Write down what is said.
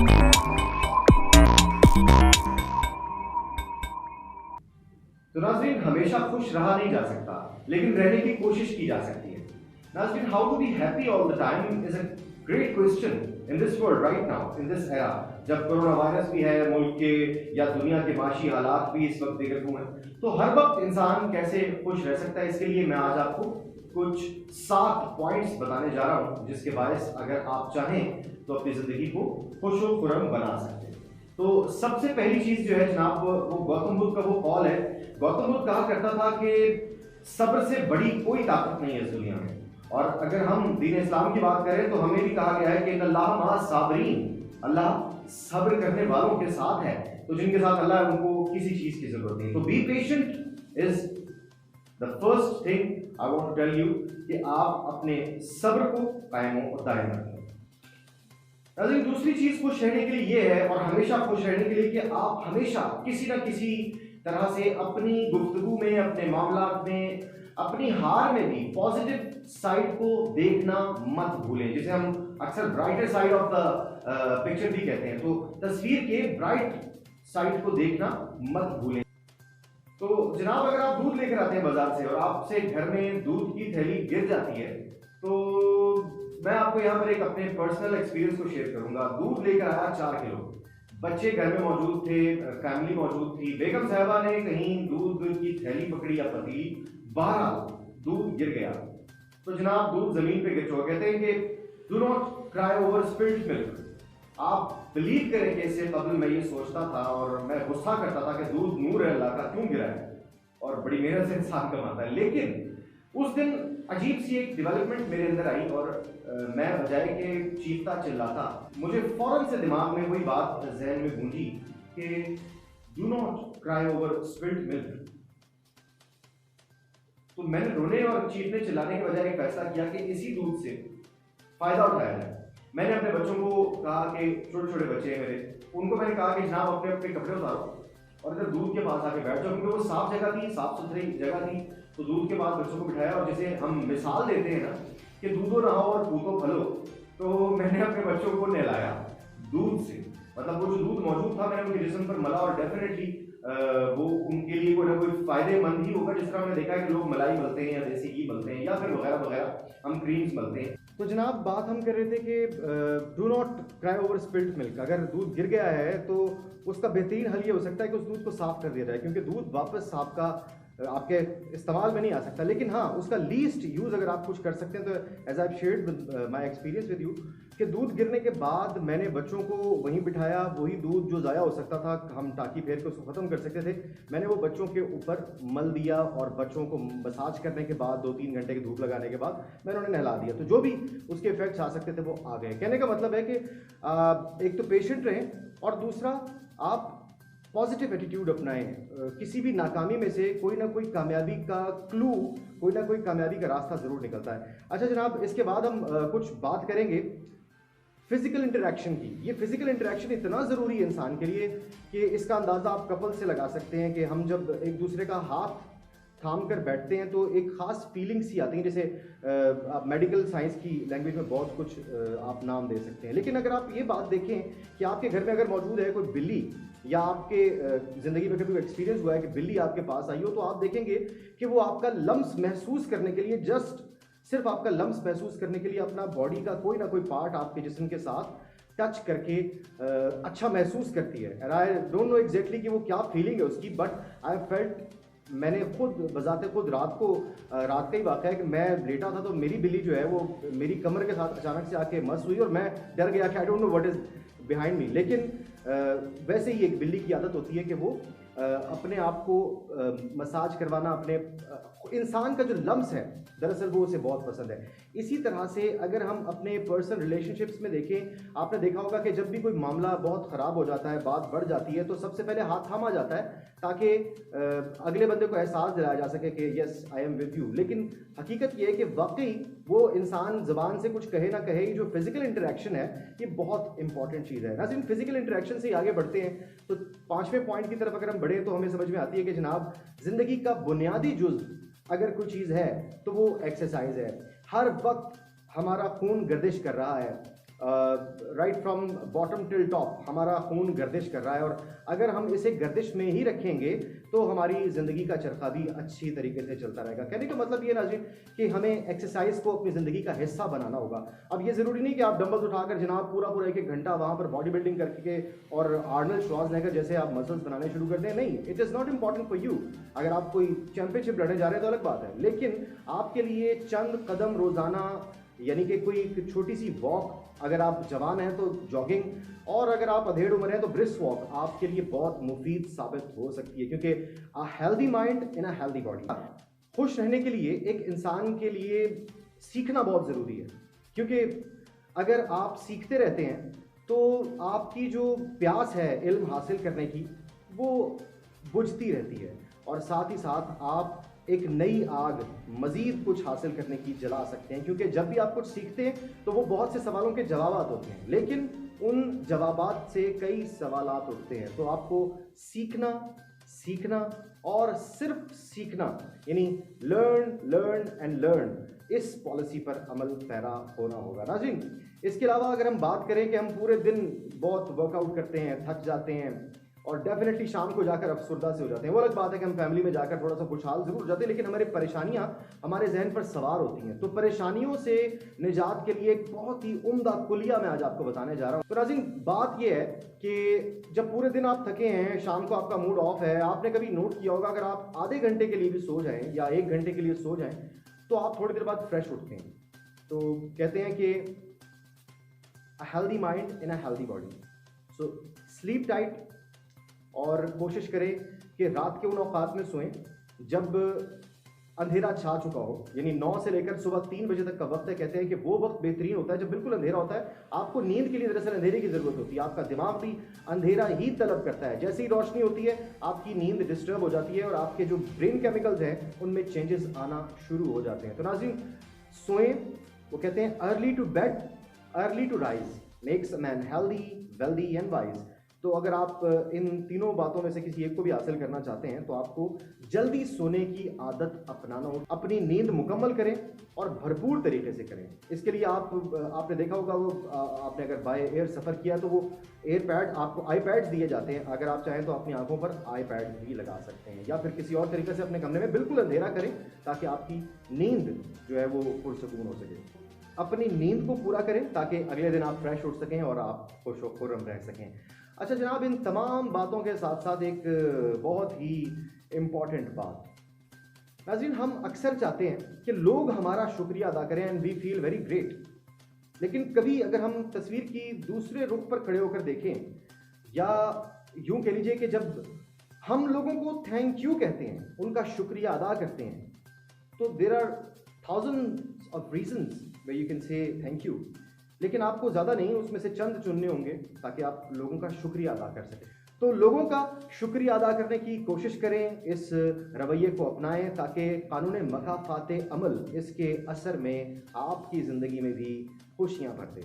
तो नाज़रीन, हमेशा खुश रहा नहीं जा सकता, लेकिन रहने की कोशिश की जा सकती है। नाज़रीन, how to be happy all the time is a great question in this world right now, in this era, जब कोरोना वायरस भी है मुल्क के या दुनिया के माशी हालात भी इस वक्त बेगरगू हैं। तो हर वक्त इंसान कैसे खुश रह सकता है, इसके लिए मैं आज आपको कुछ 7 पॉइंट्स बताने जा रहा हूं, जिसके बायस अगर आप चाहें तो अपनी जिंदगी को खुश और खुर्रम बना सकते हैं। तो सबसे पहली चीज जो है जनाब, वो गौतम बुद्ध का वो कॉल है। गौतम बुद्ध कहा करता था कि सब्र से बड़ी कोई ताकत नहीं है इस दुनिया में। और अगर हम दीन इस्लाम की बात करें तो हमें भी कहा गया है कि अल्लाह मा साबरीन, अल्लाह सब्र करने वालों के साथ है। तो जिनके साथ अल्लाह है उनको किसी चीज की जरूरत नहीं। तो be patient is the first thing I want to tell you, कि आप अपने सब्र को कायम और दायम रखें। दूसरी चीज खुश रहने के लिए ये है, और हमेशा खुश रहने के लिए, कि आप हमेशा किसी ना किसी तरह से अपनी गुफ्तगू में, अपने मामलात में, अपनी हार में भी पॉजिटिव साइड को देखना मत भूलें, जिसे हम अक्सर brighter side of the picture भी कहते हैं। तो तस्वीर के ब्राइट साइड को देखना मत भूलें। तो जनाब, अगर आप दूध लेकर आते हैं बाजार से और आपसे घर में दूध की थैली गिर जाती है, तो मैं आपको यहाँ पर एक अपने पर्सनल एक्सपीरियंस को शेयर करूंगा। दूध लेकर आया 4 किलो, बच्चे घर में मौजूद थे, फैमिली मौजूद थी, बेगम साहबा ने कहीं दूध की थैली पकड़ी या पतीली, बहरहाल दूध गिर गया। तो जनाब, दूध जमीन पे गिर चुका। कहते हैं कि do not cry over spilled milk. आप बिलीव करें कि इससे कबल मैं ये सोचता था और मैं गुस्सा करता था कि दूध नूर है अल्लाह का, क्यों गिरा है, और बड़ी मेहनत से इंसान कमाता है। लेकिन उस दिन अजीब सी एक डेवलपमेंट मेरे अंदर आई, और मैं बजाय के चीखता चिल्लाता, मुझे फौरन से दिमाग में वही बात जहन में गूंजी कि do not cry over spilled milk. तो मैंने रोने और चीखने चिल्लाने के बजाय एक फैसला किया कि इसी दूध से फायदा उठाया जाए। मैंने अपने बच्चों को कहा कि छोटे छोटे बच्चे हैं मेरे, उनको मैंने कहा कि जनाब अपने अपने कपड़े उतारो और इधर दूध के पास आके बैठ जाओ, क्योंकि वो साफ जगह थी, साफ सुथरी जगह थी। तो दूध के पास बच्चों को बिठाया, और जैसे हम मिसाल देते हैं ना कि दूधो नहाओ और पूतो फलो, तो मैंने अपने बच्चों को नहलाया दूध से। मतलब वो जो दूध मौजूद था मैंने उनके जिस्म पर मला, और डेफिनेटली वो उनके लिए कोई ना कोई फायदेमंद ही होगा। जिस तरह हमने देखा है कि लोग मलाई मलते हैं या देसी घी मलते हैं या फिर वगैरह वगैरह हम क्रीम्स मलते हैं। तो जनाब, बात हम कर रहे थे कि do not cry over spilled milk. अगर दूध गिर गया है तो उसका बेहतरीन हल ये हो सकता है कि उस दूध को साफ कर दिया जाए, क्योंकि दूध वापस आपके इस्तेमाल में नहीं आ सकता। लेकिन हाँ, उसका लीस्ट यूज़ अगर आप कुछ कर सकते हैं तो as I shared with my experience with you, कि दूध गिरने के बाद मैंने बच्चों को वहीं बिठाया, वही दूध जो ज़ाया हो सकता था हम टाँकी फेर के उसको ख़त्म कर सकते थे, मैंने वो बच्चों के ऊपर मल दिया, और बच्चों को मसाज करने के बाद 2-3 घंटे की धूप लगाने के बाद मैंने उन्हें नहला दिया। तो जो भी उसके इफेक्ट्स आ सकते थे वो आ गए। कहने का मतलब है कि एक तो पेशेंट रहें, और दूसरा आप पॉजिटिव एटीट्यूड अपनाएं। किसी भी नाकामी में से कोई ना कोई कामयाबी का क्लू, कोई ना कोई कामयाबी का रास्ता ज़रूर निकलता है। अच्छा जनाब, इसके बाद हम कुछ बात करेंगे फिजिकल इंटरेक्शन की। ये फिजिकल इंटरेक्शन इतना ज़रूरी है इंसान के लिए कि इसका अंदाज़ा आप कपल से लगा सकते हैं कि हम जब एक दूसरे का हाथ थाम कर बैठते हैं तो एक ख़ास फीलिंग सी आती है। जैसे आप मेडिकल साइंस की लैंग्वेज में बहुत कुछ आप नाम दे सकते हैं। लेकिन अगर आप ये बात देखें कि आपके घर में अगर मौजूद है कोई बिल्ली, या आपके ज़िंदगी में कभी एक्सपीरियंस हुआ है कि बिल्ली आपके पास आई हो, तो आप देखेंगे कि वो आपका लम्स महसूस करने के लिए, सिर्फ आपका लम्स महसूस करने के लिए अपना बॉडी का कोई ना कोई पार्ट आपके जिस्म के साथ टच करके अच्छा महसूस करती है। And I don't know exactly कि वो क्या फीलिंग है उसकी, बट आई फेल्ट, मैंने खुद बजाते खुद रात का ही वाक़ा है कि मैं लेटा था तो मेरी बिल्ली जो है वो मेरी कमर के साथ अचानक से आके मस हुई, और मैं डर गया कि I don't know what is behind me. लेकिन वैसे ही एक बिल्ली की आदत होती है कि वो अपने आप को मसाज करवाना, अपने इंसान का जो लम्स है दरअसल वो उसे बहुत पसंद है। इसी तरह से अगर हम अपने पर्सनल रिलेशनशिप्स में देखें, आपने देखा होगा कि जब भी कोई मामला बहुत ख़राब हो जाता है, बात बढ़ जाती है, तो सबसे पहले हाथ थामा जाता है ताकि अगले बंदे को एहसास दिलाया जा सके कि yes I am with you. लेकिन हकीकत ये है कि वाकई वो इंसान ज़बान से कुछ कहे ना कहे, जो फिजिकल इंटरेक्शन है ये बहुत इंपॉर्टेंट चीज़ है। ना सिर्फ फिजिकल इंटरेक्शन से ही आगे बढ़ते हैं, तो 5वें पॉइंट की तरफ अगर हम बढ़े तो हमें समझ में आती है कि जनाब, ज़िंदगी का बुनियादी जुज़ अगर कोई चीज़ है तो वो एक्सरसाइज है। हर वक्त हमारा खून गर्दिश कर रहा है, right from bottom till top हमारा खून गर्दिश कर रहा है, और अगर हम इसे गर्दिश में ही रखेंगे तो हमारी ज़िंदगी का चरखा भी अच्छी तरीके से चलता रहेगा। कहने का मतलब ये नाज़रीन कि हमें एक्सरसाइज को अपनी ज़िंदगी का हिस्सा बनाना होगा। अब ये ज़रूरी नहीं कि आप डंबल्स उठाकर जनाब पूरा पूरा 1-1 घंटा वहाँ पर बॉडी बिल्डिंग करके और आर्नल्ड श्वार्ज़नेगर जैसे आप मसल्स बनाने शुरू कर दें। नहीं, it is not important for you. अगर आप कोई चैंपियनशिप लड़ने जा रहे हैं तो अलग बात है, लेकिन आपके लिए चंद कदम रोज़ाना, यानी कि कोई एक छोटी सी वॉक, अगर आप जवान हैं तो जॉगिंग, और अगर आप अधेड़ उम्र हैं तो ब्रिस्क वॉक आपके लिए बहुत मुफीद साबित हो सकती है, क्योंकि a healthy mind in a healthy body. खुश रहने के लिए एक इंसान के लिए सीखना बहुत ज़रूरी है, क्योंकि अगर आप सीखते रहते हैं तो आपकी जो प्यास है इल्म हासिल करने की वो बुझती रहती है, और साथ ही साथ आप एक नई आग मज़ीद कुछ हासिल करने की जला सकते हैं। क्योंकि जब भी आप कुछ सीखते हैं तो वो बहुत से सवालों के जवाबात होते हैं, लेकिन उन जवाबात से कई सवालात उठते हैं। तो आपको सीखना, सीखना और सिर्फ सीखना, यानी लर्न लर्न एंड लर्न, इस पॉलिसी पर अमल पैरा होना होगा नाज़रीन। इसके अलावा अगर हम बात करें कि हम पूरे दिन बहुत वर्कआउट करते हैं, थक जाते हैं और डेफिनेटली शाम को जाकर अफसरदा से हो जाते हैं, वो अलग बात है कि हम फैमिली में जाकर थोड़ा सा खुशहाल जरूर हो जाते हैं, लेकिन हमारी परेशानियां हमारे जहन पर सवार होती हैं। तो परेशानियों से निजात के लिए एक बहुत ही उम्दा कुलिया मैं आज आपको बताने जा रहा हूं। तो नाज़रीन, बात यह है कि जब पूरे दिन आप थके हैं, शाम को आपका मूड ऑफ है, आपने कभी नोट किया होगा अगर आप आधे घंटे के लिए भी सो जाएं या 1 घंटे के लिए सो जाएं तो आप थोड़ी देर बाद फ्रेश उठते हैं। तो कहते हैं कि a healthy mind in a healthy body. So sleep tight, और कोशिश करें कि रात के उन औकात में सोएं जब अंधेरा छा चुका हो, यानी 9 से लेकर सुबह 3 बजे तक का वक्त है। कहते हैं कि वो वक्त बेहतरीन होता है जब बिल्कुल अंधेरा होता है। आपको नींद के लिए दरअसल अंधेरे की ज़रूरत होती है, आपका दिमाग भी अंधेरा ही तलब करता है। जैसे ही रोशनी होती है आपकी नींद डिस्टर्ब हो जाती है और आपके जो ब्रेन केमिकल्स हैं उनमें चेंजेस आना शुरू हो जाते हैं। तो नाज़रीन, सोएं। वो कहते हैं early to bed early to rise makes a man healthy wealthy and wise. तो अगर आप इन तीनों बातों में से किसी एक को भी हासिल करना चाहते हैं तो आपको जल्दी सोने की आदत अपनाना हो। अपनी नींद मुकम्मल करें और भरपूर तरीके से करें। इसके लिए आपने देखा होगा, वो आपने अगर बाय एयर सफ़र किया तो वो एयरपैड, आपको आईपैड्स दिए जाते हैं। अगर आप चाहें तो अपनी आंखों पर आईपैड भी लगा सकते हैं, या फिर किसी और तरीके से अपने कमरे में बिल्कुल अंधेरा करें ताकि आपकी नींद जो है वो पुरसकून हो सके। अपनी नींद को पूरा करें ताकि अगले दिन आप फ्रेश उठ सकें और आप खुश खुर्रम रह सकें। अच्छा जनाब, इन तमाम बातों के साथ साथ एक बहुत ही इम्पॉर्टेंट बात नाज़रीन, हम अक्सर चाहते हैं कि लोग हमारा शुक्रिया अदा करें and we feel very great, लेकिन कभी अगर हम तस्वीर की दूसरे रुख पर खड़े होकर देखें, या यूं कह लीजिए कि जब हम लोगों को थैंक यू कहते हैं, उनका शुक्रिया अदा करते हैं, तो there are thousands of reasons where you can say thank you, लेकिन आपको ज़्यादा नहीं, उसमें से चंद चुनने होंगे ताकि आप लोगों का शुक्रिया अदा कर सकें। तो लोगों का शुक्रिया अदा करने की कोशिश करें, इस रवैये को अपनाएं ताकि कानून मकाफ़ात अमल इसके असर में आपकी ज़िंदगी में भी खुशियाँ भर दे।